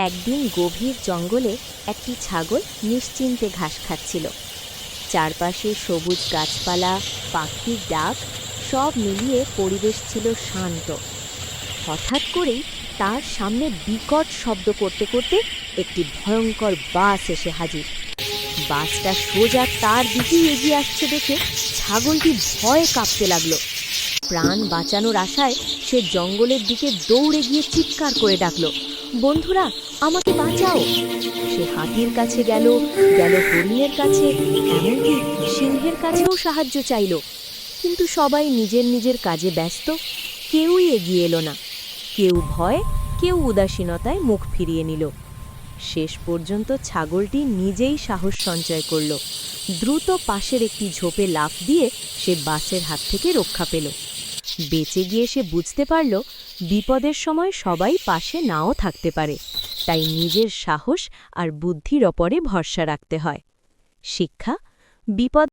একদিন গভীর জঙ্গলে একটি ছাগল নিশ্চিন্তে ঘাস খাচ্ছিল। চারপাশে সবুজ গাছপালা, পাখির ডাক, সব মিলিয়ে পরিবেশ ছিল শান্ত। হঠাৎ করেই তার সামনে বিকট শব্দ করতে করতে একটি ভয়ঙ্কর বাস এসে হাজির। বাসটা সোজা তার দিকেই এগিয়ে আসছে দেখে ছাগলটি ভয়ে কাঁপতে লাগলো। প্রাণ বাঁচানোর আশায় সে জঙ্গলের দিকে দৌড়ে গিয়ে চিৎকার করে ডাকল, বন্ধুরা, আমাকে বাঁচাও। সে হাতির কাছে গেল, হরিণের কাছে, এমনকি সিংহের কাছেও সাহায্য চাইল। কিন্তু সবাই নিজের নিজের কাজে ব্যস্ত, কেউই এগিয়ে এলো না। কেউ ভয়, কেউ উদাসীনতায় মুখ ফিরিয়ে নিল। শেষ পর্যন্ত ছাগলটি নিজেই সাহস সঞ্চয় করল। দ্রুত পাশের একটি ঝোপে লাফ দিয়ে সে বাসের হাত থেকে রক্ষা পেল। বেঁচে গিয়ে সে বুঝতে পারল, বিপদের সময় সবাই পাশে নাও থাকতে পারে, তাই নিজের সাহস আর বুদ্ধির ওপরে ভরসা রাখতে হয়। শিক্ষা: বিপদ